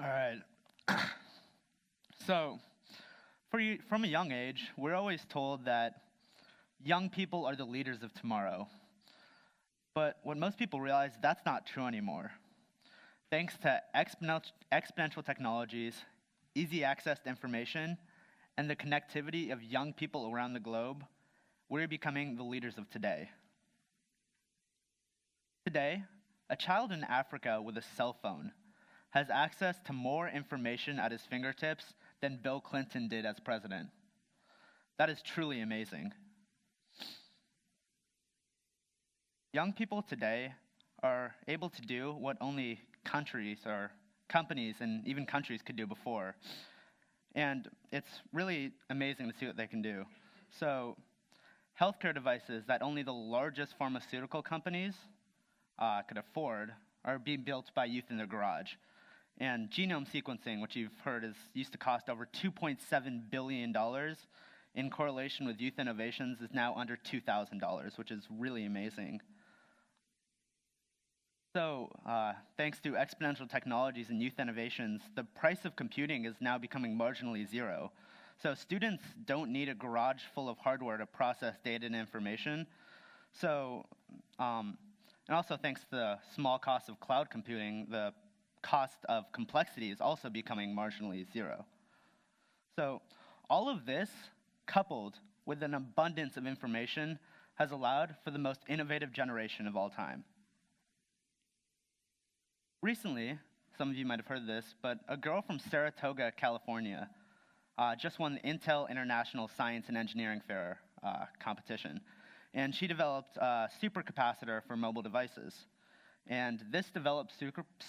All right. So, from a young age, we're always told that young people are the leaders of tomorrow. But what most people realize, that's not true anymore. Thanks to exponential technologies, easy access to information, and the connectivity of young people around the globe, we're becoming the leaders of today. Today, a child in Africa with a cell phone has access to more information at his fingertips than Bill Clinton did as president. That is truly amazing. Young people today are able to do what only countries or companies and even countries could do before. And it's really amazing to see what they can do. So, healthcare devices that only the largest pharmaceutical companies could afford are being built by youth in their garage. And genome sequencing, which you've heard is used to cost over $2.7 billion, in correlation with youth innovations is now under $2,000, which is really amazing. So, thanks to exponential technologies and youth innovations, the price of computing is now becoming marginally zero. So students don't need a garage full of hardware to process data and information. So, and also thanks to the small cost of cloud computing, the cost of complexity is also becoming marginally zero. So all of this, coupled with an abundance of information, has allowed for the most innovative generation of all time. Recently, some of you might have heard this, but a girl from Saratoga, California, just won the Intel International Science and Engineering Fair competition. And she developed a supercapacitor for mobile devices. And this developed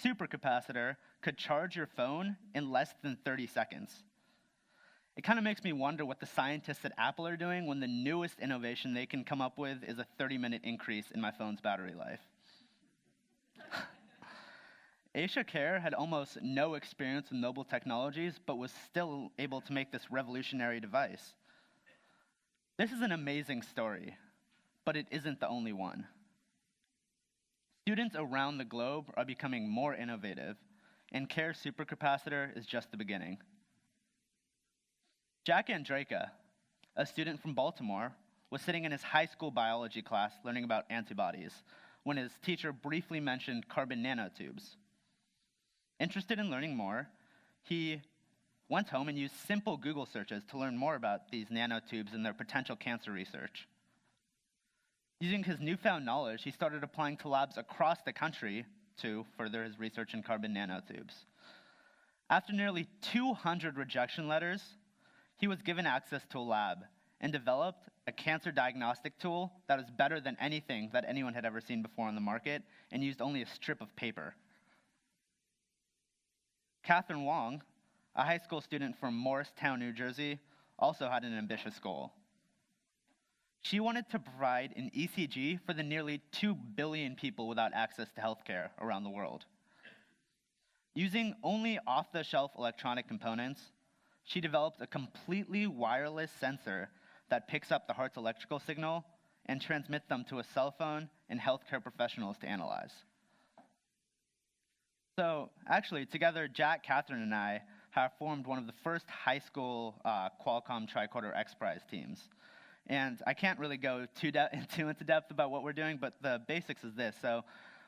supercapacitor could charge your phone in less than 30 seconds. It kind of makes me wonder what the scientists at Apple are doing when the newest innovation they can come up with is a 30-minute increase in my phone's battery life. Aisha Care had almost no experience with mobile technologies, but was still able to make this revolutionary device. This is an amazing story, but it isn't the only one. Students around the globe are becoming more innovative, and Care's supercapacitor is just the beginning. Jack Andraka, a student from Baltimore, was sitting in his high school biology class learning about antibodies when his teacher briefly mentioned carbon nanotubes. Interested in learning more, he went home and used simple Google searches to learn more about these nanotubes and their potential cancer research. Using his newfound knowledge, he started applying to labs across the country to further his research in carbon nanotubes. After nearly 200 rejection letters, he was given access to a lab and developed a cancer diagnostic tool that was better than anything that anyone had ever seen before on the market and used only a strip of paper. Catherine Wong, a high school student from Morristown, New Jersey, also had an ambitious goal. She wanted to provide an ECG for the nearly 2 billion people without access to healthcare around the world. Using only off-the-shelf electronic components, she developed a completely wireless sensor that picks up the heart's electrical signal and transmits them to a cell phone and healthcare professionals to analyze. So actually, together, Jack, Catherine, and I have formed one of the first high school Qualcomm Tricorder X Prize teams. And I can't really go too into depth about what we're doing, but the basics is this. So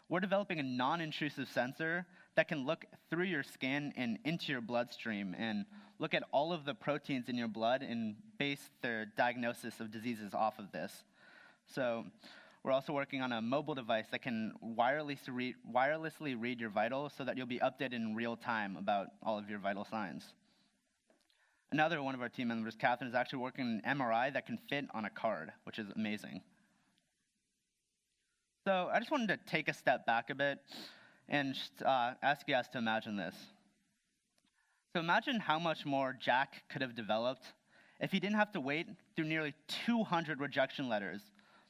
we're developing a non-intrusive sensor that can look through your skin and into your bloodstream and look at all of the proteins in your blood and base their diagnosis of diseases off of this. So we're also working on a mobile device that can wirelessly read your vitals so that you'll be updated in real time about all of your vital signs. Another one of our team members, Catherine, is actually working on an MRI that can fit on a card, which is amazing. So I just wanted to take a step back a bit and just, ask you guys to imagine this. So imagine how much more Jack could have developed if he didn't have to wait through nearly 200 rejection letters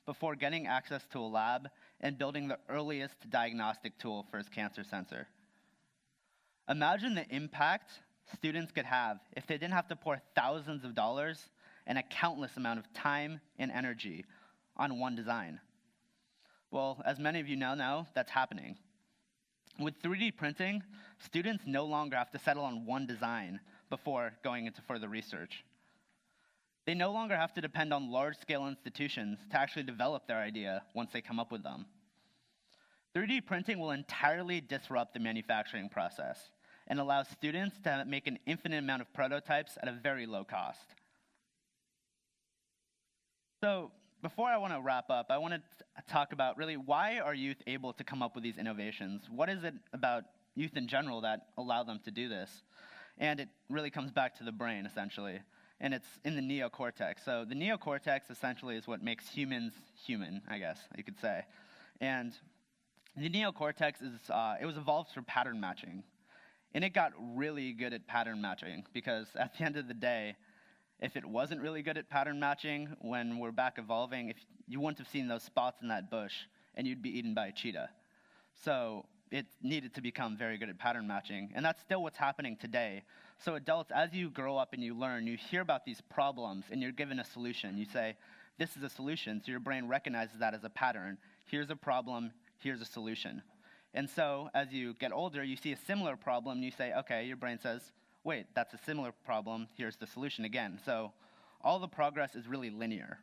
before getting access to a lab and building the earliest diagnostic tool for his cancer sensor. Imagine the impact students could have if they didn't have to pour thousands of dollars and a countless amount of time and energy on one design. Well, as many of you now know, that's happening. With 3D printing, students no longer have to settle on one design before going into further research. They no longer have to depend on large-scale institutions to actually develop their idea once they come up with them. 3D printing will entirely disrupt the manufacturing process and allow students to make an infinite amount of prototypes at a very low cost. So before I want to wrap up, I want to talk about really why are youth able to come up with these innovations? What is it about youth in general that allow them to do this? And it really comes back to the brain, essentially. And it's in the neocortex. So the neocortex essentially is what makes humans human, I guess you could say. And the neocortex it was evolved for pattern matching. And it got really good at pattern matching because at the end of the day, if it wasn't really good at pattern matching when we're back evolving, you wouldn't have seen those spots in that bush and you'd be eaten by a cheetah. So it needed to become very good at pattern matching. And that's still what's happening today. So adults, as you grow up and you learn, you hear about these problems and you're given a solution. You say, this is a solution. So your brain recognizes that as a pattern. Here's a problem, here's a solution. And so as you get older, you see a similar problem and you say, okay, your brain says, wait, that's a similar problem, here's the solution again. So all the progress is really linear.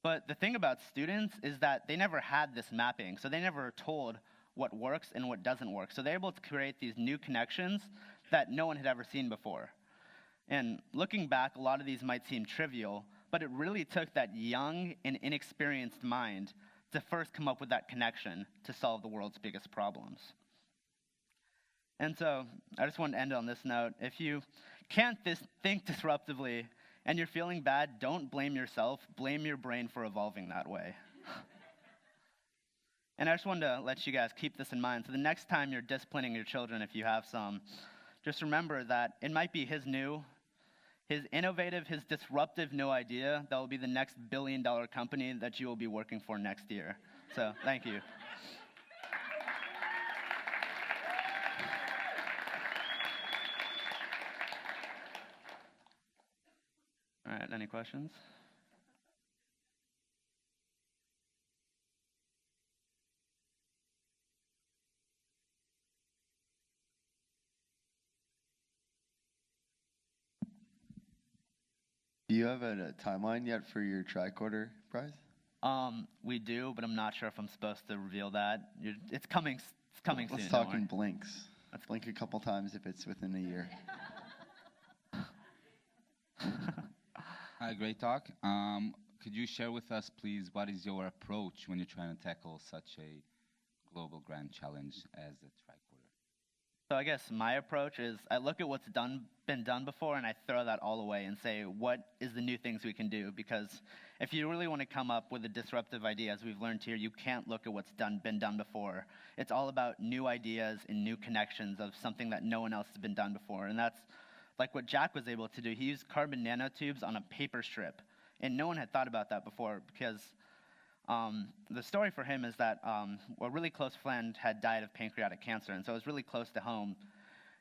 But the thing about students is that they never had this mapping, so they never told what works and what doesn't work. So they're able to create these new connections that no one had ever seen before. And looking back, a lot of these might seem trivial, but it really took that young and inexperienced mind to first come up with that connection to solve the world's biggest problems. And so I just want to end on this note. If you can't think disruptively and you're feeling bad, don't blame yourself. Blame your brain for evolving that way. And I just wanted to let you guys keep this in mind. So the next time you're disciplining your children, if you have some, just remember that it might be his innovative, his disruptive new idea that will be the next billion-dollar company that you will be working for next year. So thank you. All right, any questions? Do you have a timeline yet for your tricorder prize? We do, but I'm not sure if I'm supposed to reveal that. It's coming soon. Let's talk in blinks. Let's blink a couple times if it's within a year. Hi, great talk. Could you share with us, please, what is your approach when you're trying to tackle such a global grand challenge as the tricorder? So I guess my approach is I look at what's been done before and I throw that all away and say, what is the new things we can do? Because if you really want to come up with a disruptive idea, as we've learned here, you can't look at what's been done before. It's all about new ideas and new connections of something that no one else has been done before. And that's like what Jack was able to do. He used carbon nanotubes on a paper strip. And no one had thought about that before because the story for him is that a really close friend had died of pancreatic cancer, and so it was really close to home.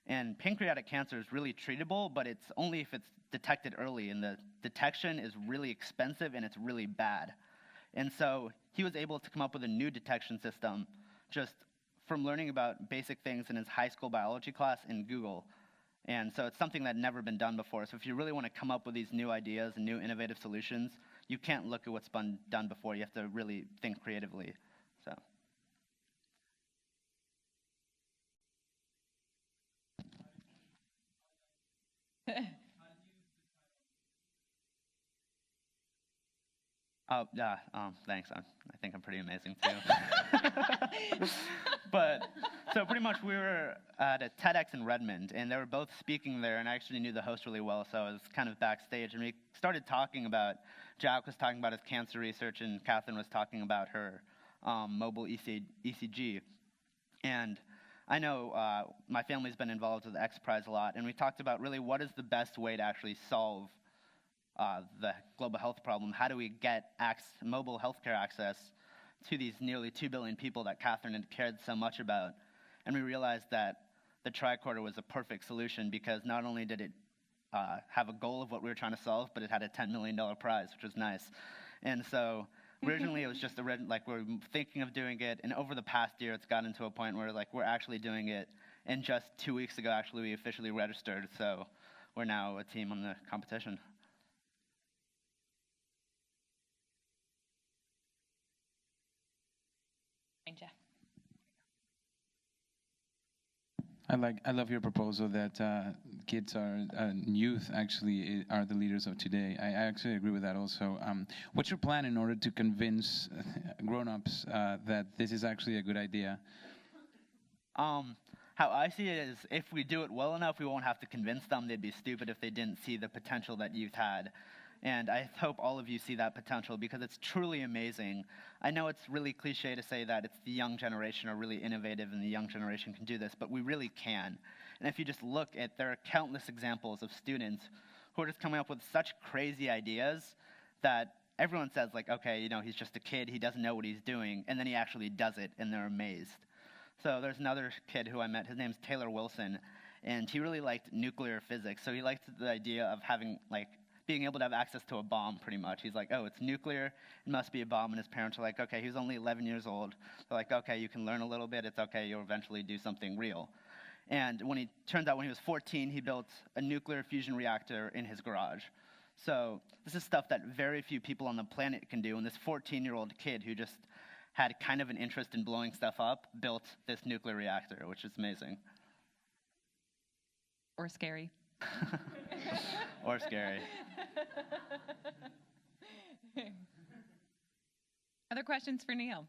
And pancreatic cancer is really treatable, but it's only if it's detected early, and the detection is really expensive and it's really bad. And so he was able to come up with a new detection system just from learning about basic things in his high school biology class in Google. And so it's something that had never been done before. So if you really want to come up with these new ideas and new innovative solutions, you can't look at what's been done before. You have to really think creatively. So. Oh, yeah, thanks. I think I'm pretty amazing, too. But, so pretty much we were at a TEDx in Redmond, and they were both speaking there, and I actually knew the host really well, so I was kind of backstage, and we started talking about, Jack was talking about his cancer research, and Catherine was talking about her mobile ECG. And I know my family's been involved with the X Prize a lot, and we talked about really what is the best way to actually solve the global health problem. How do we get mobile healthcare access to these nearly 2 billion people that Catherine had cared so much about? And we realized that the tricorder was a perfect solution because not only did it have a goal of what we were trying to solve, but it had a $10 million prize, which was nice. And so Originally, it was just like we're thinking of doing it, and over the past year, it's gotten to a point where like we're actually doing it. And just 2 weeks ago, actually, we officially registered, so we're now a team on the competition. Jeff. I love your proposal that kids and youth actually are the leaders of today. I actually agree with that also. What's your plan in order to convince grown-ups that this is actually a good idea? How I see it is if we do it well enough, we won't have to convince them. They'd be stupid if they didn't see the potential that youth had. And I hope all of you see that potential because it's truly amazing. I know it's really cliche to say that it's the young generation are really innovative and the young generation can do this, but we really can. And if you just look at, there are countless examples of students who are just coming up with such crazy ideas that everyone says like, okay, he's just a kid, he doesn't know what he's doing, and then he actually does it and they're amazed. So there's another kid who I met, his name's Taylor Wilson, and he really liked nuclear physics. So he liked the idea of having being able to have access to a bomb, pretty much. He's like, oh, it's nuclear, it must be a bomb. And his parents are like, okay, he was only 11 years old. They're like, okay, you can learn a little bit. It's okay, you'll eventually do something real. And turns out when he was 14, he built a nuclear fusion reactor in his garage. So this is stuff that very few people on the planet can do. And this 14-year-old kid who just had kind of an interest in blowing stuff up built this nuclear reactor, which is amazing. Or scary. Or scary. Other questions for Neil?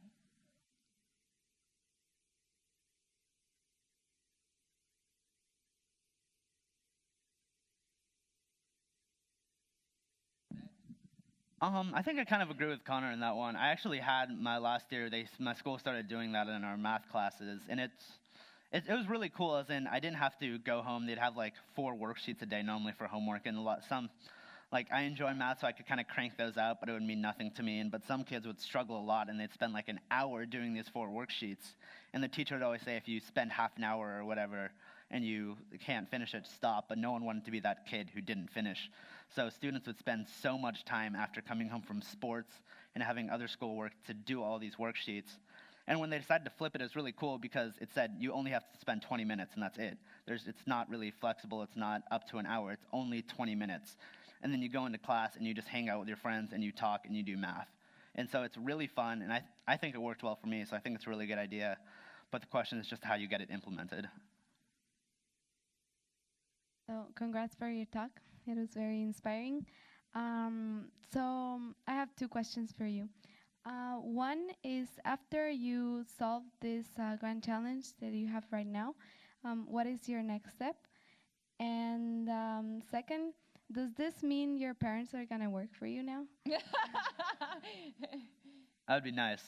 I think I kind of agree with Connor in that one. I actually had my last year, my school started doing that in our math classes, and it was really cool, as in I didn't have to go home. They'd have like 4 worksheets a day normally for homework, and I enjoy math, so I could kind of crank those out, but it would mean nothing to me. But some kids would struggle a lot, and they'd spend like an hour doing these 4 worksheets. And the teacher would always say, if you spend half an hour or whatever, and you can't finish it, stop. But no one wanted to be that kid who didn't finish. So students would spend so much time after coming home from sports and having other schoolwork to do all these worksheets. And when they decided to flip it, it was really cool because it said you only have to spend 20 minutes, and that's it. It's not really flexible. It's not up to an hour. It's only 20 minutes. And then you go into class, and you just hang out with your friends, and you talk, and you do math. And so it's really fun, and I think it worked well for me, so I think it's a really good idea. But the question is just how you get it implemented. So congrats for your talk. It was very inspiring. So I have 2 questions for you. One is, after you solve this grand challenge that you have right now, what is your next step? And second, does this mean your parents are going to work for you now? That would be nice.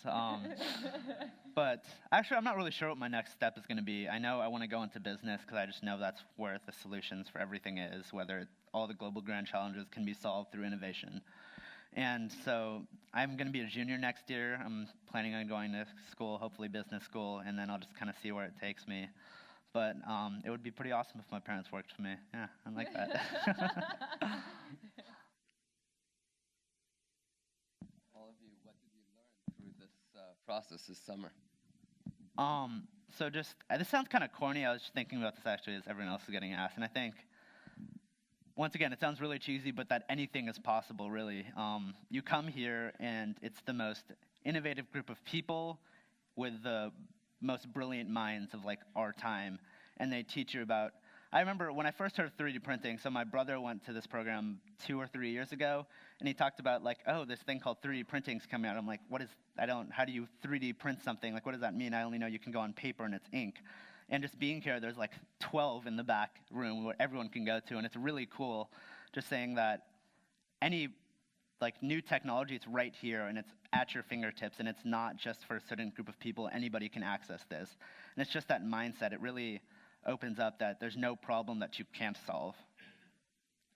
But actually, I'm not really sure what my next step is going to be. I know I want to go into business because I just know that's where the solutions for everything is, whether all the global grand challenges can be solved through innovation. And so I'm going to be a junior next year. I'm planning on going to school, hopefully business school, and then I'll just kind of see where it takes me. But it would be pretty awesome if my parents worked for me. Yeah, I like that. All of you, what did you learn through this process this summer? So this sounds kind of corny. I was just thinking about this actually as everyone else is getting asked. And I think, once again, it sounds really cheesy, but that anything is possible, really. You come here, and it's the most innovative group of people with the most brilliant minds of like our time, and they teach you about. I remember when I first heard of 3D printing. So my brother went to this program 2 or 3 years ago, and he talked about like, oh, this thing called 3D printing's coming out. I'm like, how do you 3D print something? Like, what does that mean? I only know you can go on paper and it's ink. And just being here, there's like 12 in the back room where everyone can go to, and it's really cool. Just saying that any new technology, it's right here, and it's at your fingertips, and it's not just for a certain group of people. Anybody can access this. And it's just that mindset. It really opens up that there's no problem that you can't solve.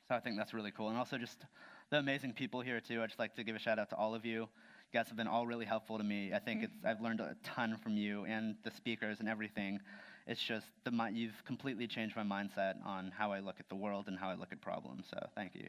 So I think that's really cool. And also just the amazing people here, too. I'd just like to give a shout-out to all of you. You guys have been all really helpful to me. I think I've learned a ton from you and the speakers and everything. It's just you've completely changed my mindset on how I look at the world and how I look at problems. So thank you.